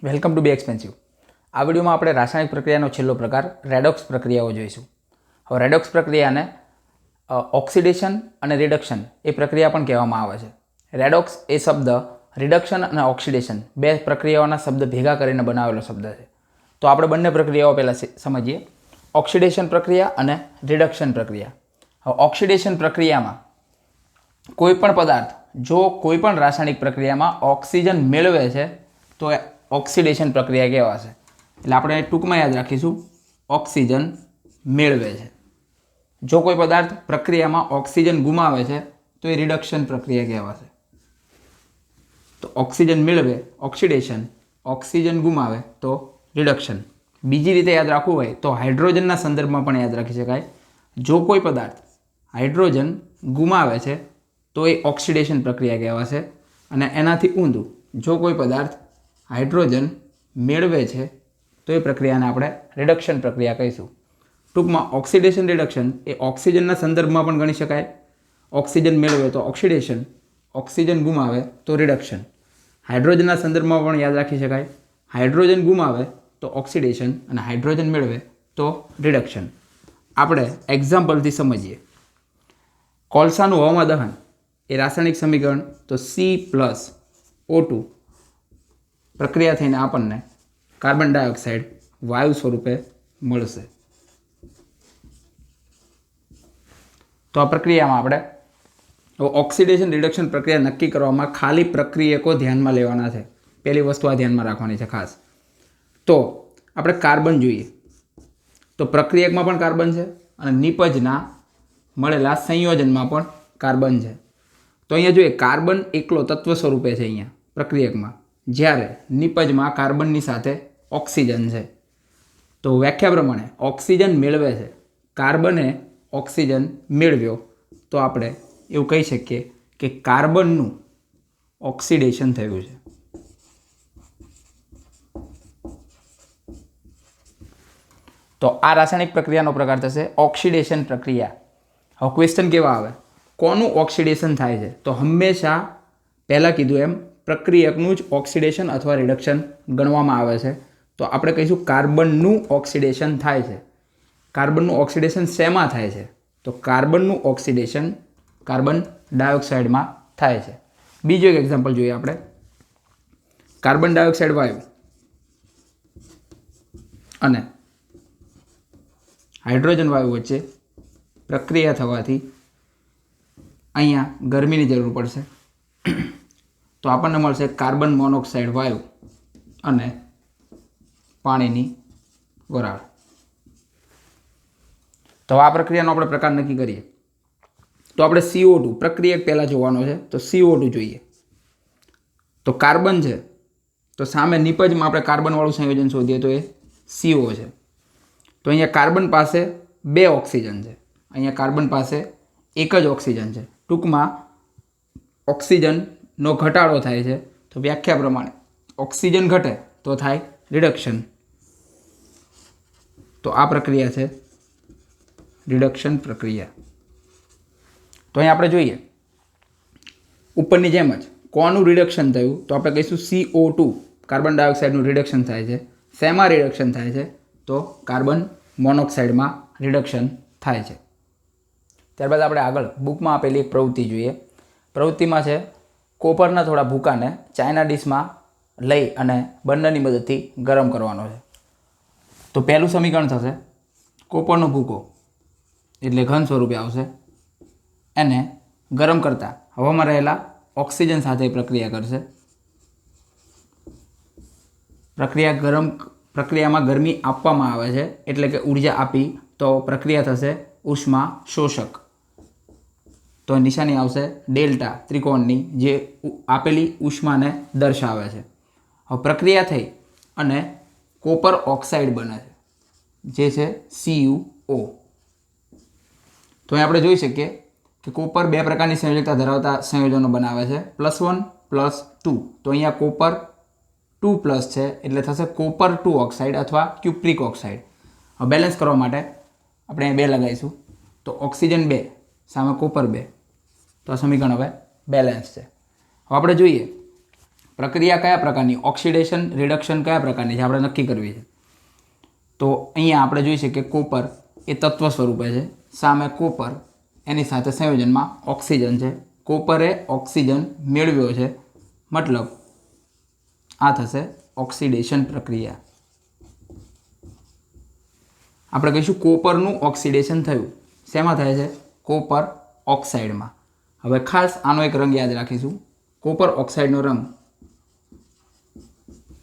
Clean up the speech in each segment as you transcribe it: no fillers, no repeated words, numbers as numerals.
Welcome to B expensive. આ વિડીયોમાં આપણે રાસાયણિક પ્રક્રિયાનો છેલ્લો પ્રકાર રેડોક્સ પ્રક્રિયાઓ જોઈશું। હવે રેડોક્સ પ્રક્રિયાને ઓક્સિડેશન અને રિડક્શન એ પ્રક્રિયા પણ કહેવામાં આવે છે। રેડોક્સ એ શબ્દ રિડક્શન અને ઓક્સિડેશન બે પ્રક્રિયાઓના શબ્દ ભેગા કરીને બનાવેલો શબ્દ છે। તો આપણે બંને પ્રક્રિયાઓ પહેલાં સમજીએ, ઓક્સિડેશન પ્રક્રિયા અને રિડક્શન પ્રક્રિયા। હવે ઓક્સિડેશન પ્રક્રિયામાં કોઈપણ પદાર્થ જો કોઈપણ રાસાયણિક પ્રક્રિયામાં ઓક્સિજન મેળવે છે તો એ ઓક્સિડેશન પ્રક્રિયા કહેવાશે। એટલે આપણે ટૂંકમાં યાદ રાખીશું, ઓક્સિજન મેળવે છે। જો કોઈ પદાર્થ પ્રક્રિયામાં ઓક્સિજન ગુમાવે છે તો એ રિડક્શન પ્રક્રિયા કહેવાશે। તો ઓક્સિજન મેળવે ઓક્સિડેશન, ઓક્સિજન ગુમાવે તો રિડક્શન। બીજી રીતે યાદ રાખવું હોય તો હાઇડ્રોજનના સંદર્ભમાં પણ યાદ રાખી શકાય। જો કોઈ પદાર્થ હાઇડ્રોજન ગુમાવે છે તો એ ઓક્સિડેશન પ્રક્રિયા કહેવાશે, અને એનાથી ઊંધું જો કોઈ પદાર્થ હાઇડ્રોજન મેળવે છે તો એ પ્રક્રિયાને આપણે રિડક્શન પ્રક્રિયા કહીશું। ટૂંકમાં ઓક્સિડેશન રિડક્શન એ ઓક્સિજનના સંદર્ભમાં પણ ગણી શકાય। ઓક્સિજન મેળવે તો ઓક્સિડેશન, ઓક્સિજન ગુમાવે તો રિડક્શન। હાઇડ્રોજનના સંદર્ભમાં પણ યાદ રાખી શકાય, હાઇડ્રોજન ગુમાવે તો ઓક્સિડેશન અને હાઇડ્રોજન મેળવે તો રિડક્શન। આપણે એક્ઝામ્પલથી સમજીએ। કોલસાનું હવામાં દહન એ રાસાયણિક સમીકરણ તો C+O2 પ્રક્રિયા થઈને આપણને કાર્બન ડાયોક્સાઇડ વાયુ સ્વરૂપે મળશે। તો આ પ્રક્રિયામાં આપણે ઓક્સિડેશન રિડક્શન પ્રક્રિયા નક્કી કરવામાં ખાલી પ્રક્રિયકો ધ્યાનમાં લેવાના છે। પહેલી વસ્તુ આ ધ્યાનમાં રાખવાની છે ખાસ। તો આપણે કાર્બન જોઈએ તો પ્રક્રિયકમાં પણ કાર્બન છે અને નિપજના મળેલા સંયોજનમાં પણ કાર્બન છે। તો અહીંયા જોઈએ, કાર્બન એકલો તત્વ સ્વરૂપે છે અહીંયા પ્રક્રિયકમાં, જ્યારે નિપજમાં કાર્બનની સાથે ઓક્સિજન છે। તો વ્યાખ્યા પ્રમાણે ઓક્સિજન મેળવે છે, કાર્બને ઓક્સિજન મેળવ્યો, તો આપણે એવું કહી શકીએ કે કાર્બનનું ઓક્સિડેશન થયું છે। તો આ રાસાયણિક પ્રક્રિયાનો પ્રકાર થશે ઓક્સિડેશન પ્રક્રિયા। હવે ક્વેશ્ચન કેવા આવે, કોનું ઓક્સિડેશન થાય છે? તો હંમેશા પહેલાં કીધું એમ પ્રક્રિયકનું જ ઓક્સિડેશન અથવા રિડક્શન ગણવામાં આવે છે। તો આપણે કહીશું કાર્બનનું ઓક્સિડેશન થાય છે। કાર્બનનું ઓક્સિડેશન શેમાં થાય છે? તો કાર્બનનું ઓક્સિડેશન કાર્બન ડાયોક્સાઇડમાં થાય છે। બીજો એક એક્ઝામ્પલ જોઈએ આપણે। કાર્બન ડાયોક્સાઇડ વાયુ અને હાઇડ્રોજન વાયુ વચ્ચે પ્રક્રિયા થવાથી અહીંયા ગરમીની જરૂર પડશે, તો આપણને મળશે કાર્બન મોનોક્સાઇડ વાયુ અને પાણીની વરાળ। તો આ પ્રક્રિયાનો આપણે પ્રકાર નક્કી કરીએ તો આપણે CO2 પ્રક્રિયક પહેલાં જોવાનો છે। તો CO2 જોઈએ તો કાર્બન છે, તો સામે નિપજમાં આપણે કાર્બનવાળું સંયોજન શોધીએ તો એ CO છે। તો અહીંયા કાર્બન પાસે 2 ઓક્સિજન છે, અહીંયા કાર્બન પાસે એક જ ઓક્સિજન છે। ટૂંકમાં ઓક્સિજનનો ઘટાડો થાય છે। તો વ્યાખ્યા પ્રમાણે ઓક્સિજન ઘટે તો થાય રિડક્શન। તો આ પ્રક્રિયા છે રિડક્શન પ્રક્રિયા। તો અહીં આપણે જોઈએ ઉપરની જેમ જ કોનું રિડક્શન થયું? તો આપણે કહીશું CO2 કાર્બન ડાયોક્સાઇડનું રિડક્શન થાય છે। શેમાં રિડક્શન થાય છે? તો કાર્બન મોનોક્સાઇડમાં રિડક્શન થાય છે। ત્યારબાદ આપણે આગળ બુકમાં આપેલી એક પ્રવૃત્તિ જોઈએ। પ્રવૃત્તિમાં છે કોપરના થોડા ભૂકાને ચાઇના ડીશમાં લઈ અને બંનેની મદદથી ગરમ કરવાનો છે। તો પહેલું સમીકરણ થશે કોપરનો ભૂકો એટલે ઘન સ્વરૂપે આવશે, એને ગરમ કરતાં હવામાં રહેલા ઓક્સિજન સાથે પ્રક્રિયા કરશે। પ્રક્રિયામાં ગરમી આપવામાં આવે છે એટલે કે ઉર્જા આપી તો પ્રક્રિયા થશે ઉષ્મા શોષક। તો નિશાની આવશે ડેલ્ટા ત્રિકોણની, જે આપેલી ઉષ્માને દર્શાવે છે। હવે પ્રક્રિયા થઈ અને કોપર ઓક્સાઇડ બને છે, જે છે CuO। તો અહીં આપણે જોઈ શકીએ કે કોપર 2 પ્રકારની સંયોજકતા ધરાવતા સંયોજનો બનાવે છે, +1 +2। તો અહીંયા કોપર 2+ છે એટલે થશે કોપર 2 ઓક્સાઇડ અથવા ક્યુપ્રિક ઓક્સાઇડ। હવે બેલેન્સ કરવા માટે આપણે અહીં 2 લગાવીશું, તો ઓક્સિજન 2 સામે કોપર 2, તો આ સમીકરણ હવે બેલેન્સ છે। હવે આપણે જોઈએ પ્રક્રિયા કયા પ્રકારની, ઓક્સિડેશન રિડક્શન કયા પ્રકારની છે આપણે નક્કી કરવી છે. તો અહીંયા આપણે જોઈ શકીએ કે કોપર એ તત્વ સ્વરૂપે છે, સામે કોપર એની સાથે સંયોજનમાં ઓક્સિજન છે. કોપરે ઓક્સિજન મેળવ્યો છે, મતલબ આ થશે ઓક્સિડેશન પ્રક્રિયા. આપણે કહીશું કોપરનું ઓક્સિડેશન થયું. શેમાં થાય છે? કોપર ઓક્સાઇડમાં. હવે ખાસ આનો એક રંગ યાદ રાખીશું, કોપર ઓક્સાઇડનો રંગ.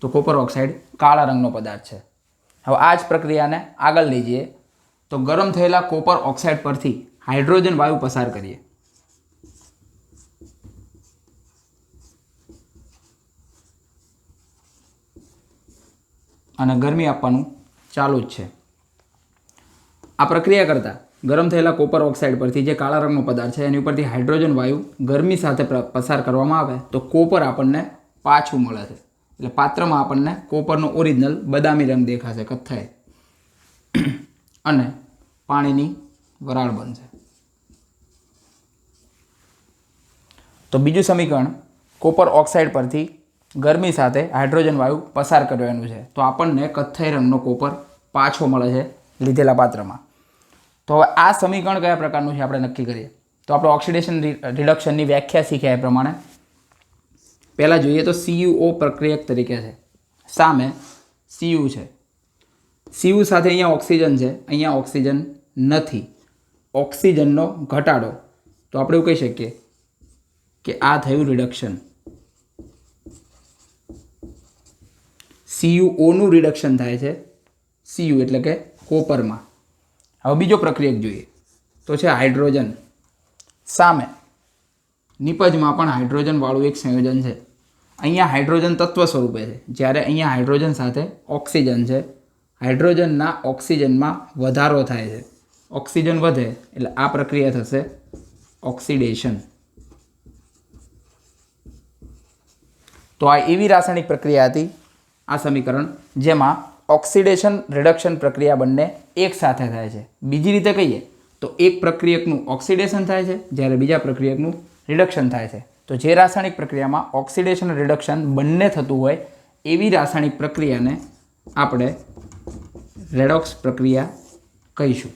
તો કોપર ઓક્સાઇડ કાળા રંગનો પદાર્થ છે. હવે આ જ પ્રક્રિયાને આગળ લઈ જઈએ તો ગરમ થયેલા કોપર ઓક્સાઇડ પરથી હાઇડ્રોજન વાયુ પસાર કરીએ. અને ગરમી આપવાનું ચાલુ જ છે. આ પ્રક્રિયા કરતાં ગરમ થયેલા કોપર ઓક્સાઇડ પરથી જે કાળા રંગનો પદાર્થ છે એની ઉપરથી હાઇડ્રોજન વાયુ ગરમી સાથે પસાર કરવામાં આવે તો કોપર આપણને પાછું મળે છે. એટલે પાત્રમાં આપણને કોપરનો ઓરિજિનલ બદામી રંગ દેખાશે, કથ્થાઈ, અને પાણીની વરાળ બનશે. તો બીજું સમીકરણ કોપર ઓક્સાઇડ પરથી ગરમી સાથે હાઇડ્રોજન વાયુ પસાર કરવાનું છે તો આપણને કથ્થાઈ રંગનો કોપર પાછો મળે છે લીધેલા પાત્રમાં. તો હવે આ સમીકરણ કયા પ્રકારનું છે આપણે નક્કી કરીએ. તો આપણે ઓક્સિડેશન રિડક્શનની વ્યાખ્યા શીખ્યા એ પ્રમાણે પહેલાં જોઈએ તો CuO પ્રક્રિયક તરીકે છે, સામે Cu છે. Cu સાથે અહીંયા ઓક્સિજન છે, અહીંયા ઓક્સિજન નથી. ઓક્સિજનનો ઘટાડો, તો આપણે એવું કહી શકીએ કે આ થયું રિડક્શન. CuOનું રિડક્શન થાય છે Cu એટલે કે કોપરમાં. હવે બીજો પ્રક્રિયક જોઈએ તો છે હાઇડ્રોજન. સામે નિપજમાં પણ હાઇડ્રોજનવાળું એક સંયોજન છે. અહીંયા હાઇડ્રોજન તત્વ સ્વરૂપે છે, જ્યારે અહીંયા હાઇડ્રોજન સાથે ઓક્સિજન છે. હાઇડ્રોજનના ઓક્સિજનમાં વધારો થાય છે. ઓક્સિજન વધે એટલે આ પ્રક્રિયા થશે ઓક્સિડેશન. તો આ એવી રાસાયણિક પ્રક્રિયા હતી, આ સમીકરણ, જેમાં ઓક્સિડેશન રિડક્શન પ્રક્રિયા બંને એક સાથે થાય છે. બીજી રીતે કહીએ તો એક પ્રક્રિયકનું ઓક્સિડેશન થાય છે જ્યારે બીજા પ્રક્રિયકનું રિડક્શન થાય છે. તો જે રાસાયણિક પ્રક્રિયામાં ઓક્સિડેશન રિડક્શન બંને થતું હોય એવી રાસાયણિક પ્રક્રિયાને આપણે રેડોક્સ પ્રક્રિયા કહીશું.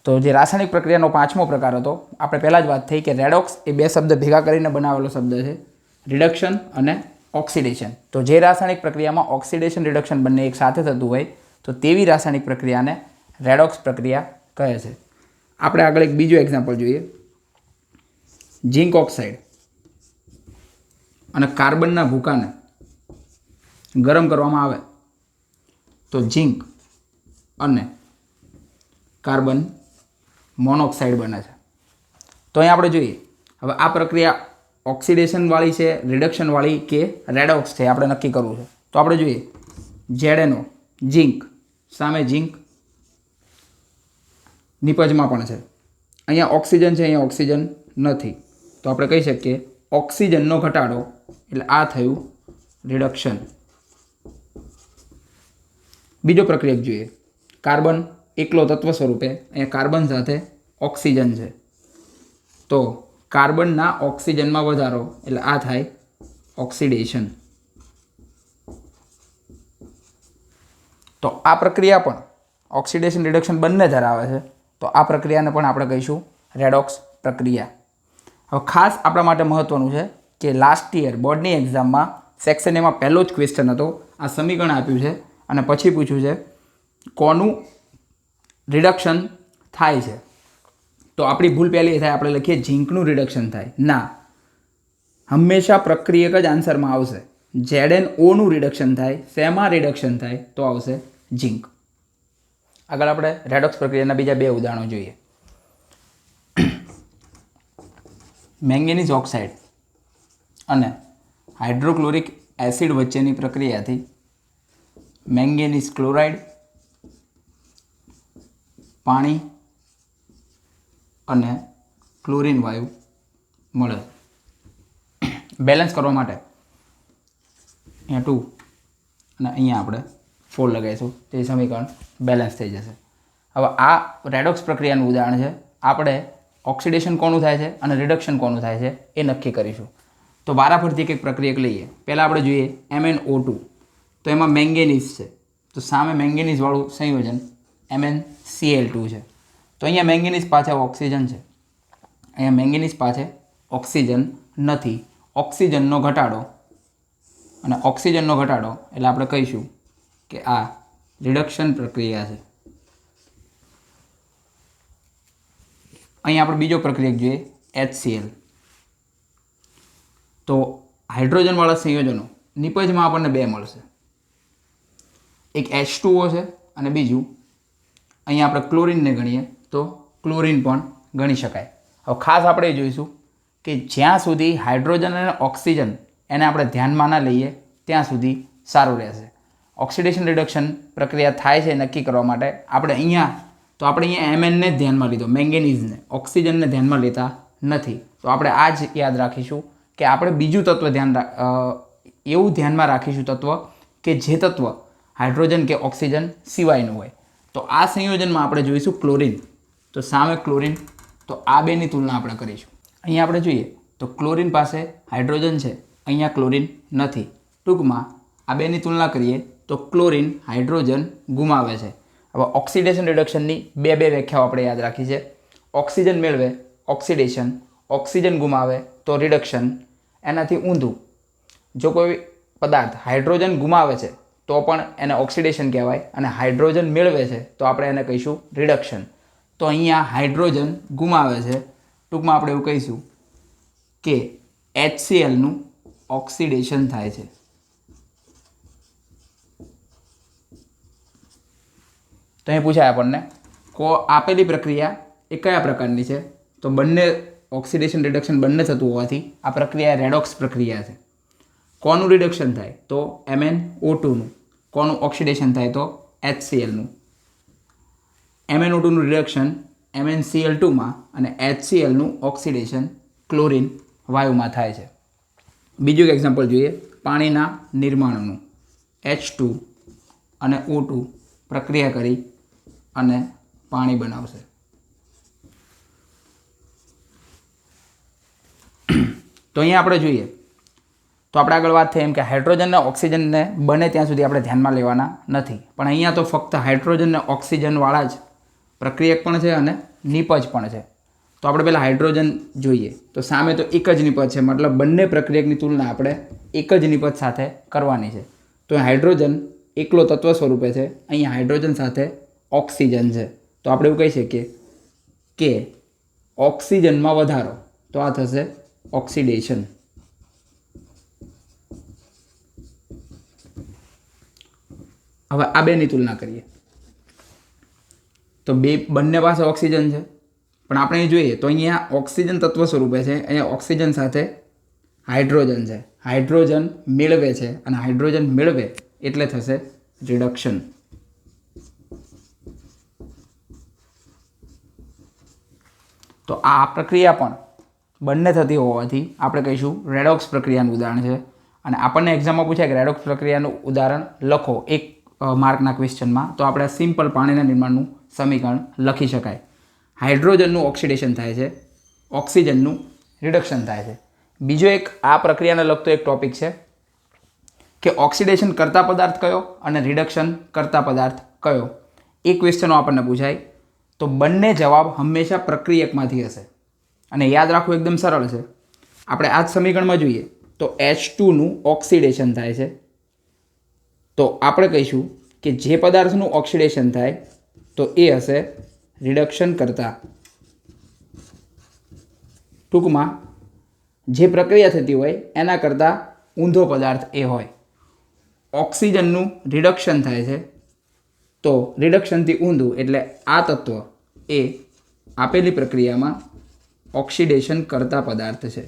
તો જે રાસાયણિક પ્રક્રિયાનો પાંચમો પ્રકાર હતો, આપણે પહેલાં જ વાત થઈ કે રેડોક્સ એ બે શબ્દ ભેગા કરીને બનાવેલો શબ્દ છે, રિડક્શન અને ઓક્સિડેશન. તો જે રાસાયણિક પ્રક્રિયામાં ઓક્સિડેશન રિડક્શન બંને એક સાથે થતું હોય તો તેવી રાસાયણિક પ્રક્રિયાને રેડોક્સ પ્રક્રિયા કહે છે. આપણે આગળ એક બીજું એક્ઝામ્પલ જોઈએ. ઝિંક ઓક્સાઇડ અને કાર્બનના ભૂકાને ગરમ કરવામાં આવે તો ઝિંક અને કાર્બન મોનોક્સાઇડ બને છે. તો અહીં આપણે જોઈએ હવે આ પ્રક્રિયા ઓક્સિડેશનવાળી છે, રિડક્શનવાળી કે રેડોક્સ છે, આપણે નક્કી કરવું છે. તો આપણે જોઈએ ZNO ઝિંક, સામે ઝિંક, નિપજમાં પણ છે. અહીંયા ઓક્સિજન છે, અહીંયા ઓક્સિજન નથી. તો આપણે કહી શકીએ ઓક્સિજનનો ઘટાડો એટલે આ થયું રિડક્શન. બીજો પ્રક્રિયક જોઈએ, કાર્બન એકલો તત્વ સ્વરૂપે, અહીંયા કાર્બન સાથે ઓક્સિજન છે. તો કાર્બનના ઓક્સિજનમાં વધારો એટલે આ થાય ઓક્સિડેશન. તો આ પ્રક્રિયા પણ ઓક્સિડેશન રિડક્શન બંને ધરાવે છે. તો આ પ્રક્રિયાને પણ આપણે કહીશું રેડોક્સ પ્રક્રિયા. હવે ખાસ આપણા માટે મહત્ત્વનું છે કે લાસ્ટ યર બોર્ડની એક્ઝામમાં સેક્શન એમાં પહેલો જ ક્વેશ્ચન હતો, આ સમીકરણ આપ્યું છે અને પછી પૂછ્યું છે કોનું રિડક્શન થાય છે. તો આપણી ભૂલ પહેલી થાય, આપણે લખીએ ઝિંકનું રિડક્શન થાય. ના, હંમેશા પ્રક્રિયક જ આન્સરમાં આવશે. ZNOનું રિડક્શન થાય, શેમાં રિડક્શન થાય તો આવશે ઝિંક. આગળ આપણે રેડોક્સ પ્રક્રિયાના બીજા બે ઉદાહરણો જોઈએ. મેંગેનીઝ ઓક્સાઇડ અને હાઇડ્રોક્લોરિક એસિડ વચ્ચેની પ્રક્રિયાથી મેંગેનીઝ ક્લોરાઇડ, પાણી અને ક્લોરીન વાયુ મળે. બેલેન્સ કરવા માટે અહીંયા 2 અને અહીંયા આપણે 4 લગાવીશું, તે સમીકરણ બેલેન્સ થઈ જશે. હવે આ રેડોક્સ પ્રક્રિયાનું ઉદાહરણ છે. આપણે ઓક્સિડેશન કોનું થાય છે અને રિડક્શન કોનું થાય છે એ નક્કી કરીશું. તો વારાફરતી એક પ્રક્રિયક લઈએ. પહેલાં આપણે જોઈએ MnO2, તો એમાં મેંગેનીઝ છે, તો સામે મેંગેનીઝવાળું સંયોજન MnCl2 છે. તો અહીંયા મેંગેનીઝ પાછળ ઓક્સિજન છે, અહીંયા મેંગેનીઝ પાસે ઓક્સિજન નથી. ઓક્સિજનનો ઘટાડો, અને ઓક્સિજનનો ઘટાડો એટલે આપણે કહીશું કે આ રિડક્શન પ્રક્રિયા છે. અહીંયા આપણે બીજો પ્રક્રિયક જોઈએ HCl. તો હાઇડ્રોજનવાળા સંયોજનો નિપજમાં આપણને બે મળશે, એક H2O છે અને બીજું અહીંયા આપણે ક્લોરીનને ગણીએ તો ક્લોરીન પણ ગણી શકાય. હવે ખાસ આપણે એ જોઈશું કે જ્યાં સુધી હાઇડ્રોજન અને ઓક્સિજન એને આપણે ધ્યાનમાં ના લઈએ ત્યાં સુધી સારું રહેશે. ઓક્સિડેશન રિડક્શન પ્રક્રિયા થાય છે નક્કી કરવા માટે આપણે અહીંયા Mn ને ધ્યાનમાં લીધો, મેંગેનીઝને, ઓક્સિજનને ધ્યાનમાં લેતા નથી. તો આપણે આ જ યાદ રાખીશું કે આપણે બીજું તત્વ એવું ધ્યાનમાં રાખીશું તત્વ કે જે તત્વ હાઇડ્રોજન કે ઓક્સિજન સિવાયનું હોય. તો આ સંયોજનમાં આપણે જોઈશું ક્લોરીન. તો સામે ક્લોરીન, તો આ બેની તુલના આપણે કરીશું. અહીંયા આપણે જોઈએ તો ક્લોરીન પાસે હાઇડ્રોજન છે, અહીંયા ક્લોરીન નથી. ટૂંકમાં આ બેની તુલના કરીએ તો ક્લોરીન હાઇડ્રોજન ગુમાવે છે. હવે ઓક્સિડેશન રિડક્શનની બે વ્યાખ્યાઓ આપણે યાદ રાખી છે. ઓક્સિજન મેળવે ઓક્સિડેશન, ઓક્સિજન ગુમાવે તો રિડક્શન. એનાથી ઊંધું, જો કોઈ પદાર્થ હાઇડ્રોજન ગુમાવે છે તો પણ એને ઓક્સિડેશન કહેવાય, અને હાઇડ્રોજન મેળવે છે તો આપણે એને કહીશું રિડક્શન. તો અહીંયા હાઇડ્રોજન ગુમાવે છે, ટૂંકમાં આપણે એવું કહીશું કે HClનું ઓક્સિડેશન થાય છે. તો અહીં પૂછાય આપણને આપેલી પ્રક્રિયા એ કયા પ્રકારની છે, તો બંને ઓક્સિડેશન રિડક્શન બંને થતું હોવાથી આ પ્રક્રિયા રેડોક્સ પ્રક્રિયા છે. કોનું રિડક્શન થાય તો MnO2નું. કોનું ઓક્સિડેશન થાય તો HClનું. MnO2નું રિડક્શન MnCl2માં અને HClનું ઓક્સિડેશન ક્લોરીન વાયુમાં થાય છે. બીજું એક એક્ઝામ્પલ જોઈએ પાણીના નિર્માણનું. H2 અને O2 પ્રક્રિયા કરી અને પાણી બનાવશે. તો અહીંયા આપણે જોઈએ તો આપણે આગળ વાત થઈ એમ કે હાઇડ્રોજન અને ઓક્સિજનને બને ત્યાં સુધી આપણે ધ્યાનમાં લેવાના નથી, પણ અહીંયા તો ફક્ત હાઇડ્રોજન અને ઓક્સિજનવાળા જ પ્રક્રિયક પણ છે અને નિપજ પણ છે. તો આપણે પહેલાં હાઇડ્રોજન જોઈએ તો સામે તો એક જ નિપજ છે, મતલબ બંને પ્રક્રિયકની તુલના આપણે એક જ નિપજ સાથે કરવાની છે. તો હાઇડ્રોજન એકલો તત્વ સ્વરૂપે છે, અહીંયા હાઇડ્રોજન સાથે ઓક્સિજન છે. તો આપણે એવું કહી શકીએ કે ઓક્સિજનમાં વધારો, તો આ થશે ઓક્સિડેશન. હવે આ બેની તુલના કરીએ તો બંને પાસે ઓક્સિજન છે, પણ આપણે જોઈએ તો અહીંયા ઓક્સિજન તત્વ સ્વરૂપે છે, અહીંયા ઓક્સિજન સાથે હાઇડ્રોજન છે. હાઇડ્રોજન મેળવે છે અને હાઇડ્રોજન મેળવે એટલે થશે રિડક્શન. તો આ પ્રક્રિયા પણ બંને થતી હોવાથી આપણે કહીશું રેડોક્સ પ્રક્રિયાનું ઉદાહરણ છે. અને આપણને એક્ઝામમાં પૂછાય કે રેડોક્સ પ્રક્રિયાનું ઉદાહરણ લખો એક માર્કના ક્વેશ્ચનમાં, તો આપણે સિમ્પલ પાણીના નિર્માણનું સમીકરણ લખી શકાય. હાઇડ્રોજનનું ઓક્સિડેશન થાય છે, ઓક્સિજનનું રિડક્શન થાય છે. બીજો એક આ પ્રક્રિયાને લગતો એક ટોપિક છે કે ઓક્સિડેશન કરતા પદાર્થ કયો અને રિડક્શન કરતા પદાર્થ કયો. એ ક્વેશ્ચનો આપણને પૂછાય તો બંને જવાબ હંમેશા પ્રક્રિયકમાંથી હશે. અને યાદ રાખવું એકદમ સરળ છે. આપણે આ જ સમીકરણમાં જોઈએ તો H2નું ઓક્સિડેશન થાય છે, તો આપણે કહીશું કે જે પદાર્થનું ઓક્સિડેશન થાય તો એ હશે રિડક્શન કરતા. ટૂંકમાં જે પ્રક્રિયા થતી હોય એના કરતાં ઊંધો પદાર્થ એ હોય. ઓક્સિજનનું રિડક્શન થાય છે તો રિડક્શનથી ઊંધું એટલે આ તત્વ એ આપેલી પ્રક્રિયામાં ઓક્સિડેશન કરતા પદાર્થ છે.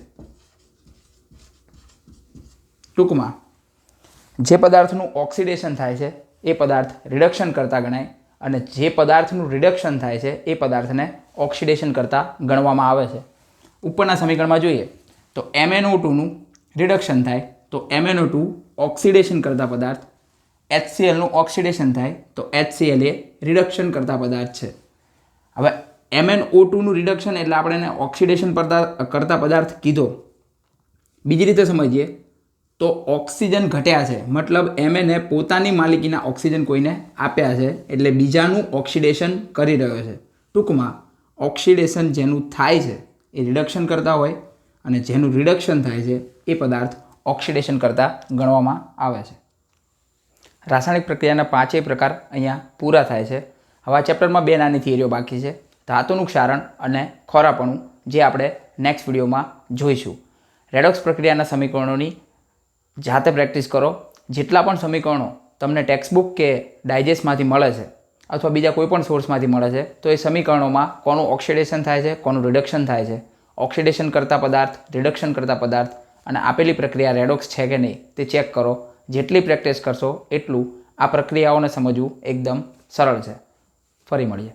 ટૂંકમાં જે પદાર્થનું ઓક્સિડેશન થાય છે એ પદાર્થ રિડક્શન કરતા ગણાય, અને જે પદાર્થનું રિડક્શન થાય છે એ પદાર્થને ઓક્સિડેશન કરતા ગણવામાં આવે છે. ઉપરના સમીકરણમાં જોઈએ તો MnO2નું રિડક્શન થાય તો MnO2 ઓક્સિડેશન કરતા પદાર્થ, HClનું ઓક્સિડેશન થાય તો HCl એ રિડક્શન કરતા પદાર્થ છે. હવે MnO2નું રિડક્શન એટલે આપણે એને ઓક્સિડેશન કરતા પદાર્થ કીધો, બીજી રીતે સમજીએ તો ઓક્સિજન ઘટ્યા છે, મતલબ એમએને પોતાની માલિકીના ઓક્સિજન કોઈને આપ્યા છે, એટલે બીજાનું ઓક્સિડેશન કરી રહ્યો છે. ટૂંકમાં ઓક્સિડેશન જેનું થાય છે એ રિડક્શન કરતા હોય અને જેનું રિડક્શન થાય છે એ પદાર્થ ઓક્સિડેશન કરતાં ગણવામાં આવે છે. રાસાયણિક પ્રક્રિયાના 5 પ્રકાર અહીંયા પૂરા થાય છે. હવે આ ચેપ્ટરમાં 2 નાની થિયરીઓ બાકી છે, ધાતુનું ક્ષારણ અને ખોરાપણું, જે આપણે નેક્સ્ટ વિડીયોમાં જોઈશું. રેડોક્સ પ્રક્રિયાના સમીકરણોની જાતે પ્રેક્ટિસ કરો. જેટલા પણ સમીકરણો તમને ટેક્સ્ટબુક કે ડાયજેસ્ટમાંથી મળે છે અથવા બીજા કોઈ પણ સોર્સમાંથી મળે છે, તો એ સમીકરણોમાં કોનું ઓક્સિડેશન થાય છે, કોનું રિડક્શન થાય છે, ઓક્સિડેશન કરતા પદાર્થ, રિડક્શન કરતા પદાર્થ અને આપેલી પ્રક્રિયા રેડોક્સ છે કે નહીં તે ચેક કરો. જેટલી પ્રેક્ટિસ કરશો એટલું આ પ્રક્રિયાઓને સમજવું એકદમ સરળ છે. ફરી મળીએ.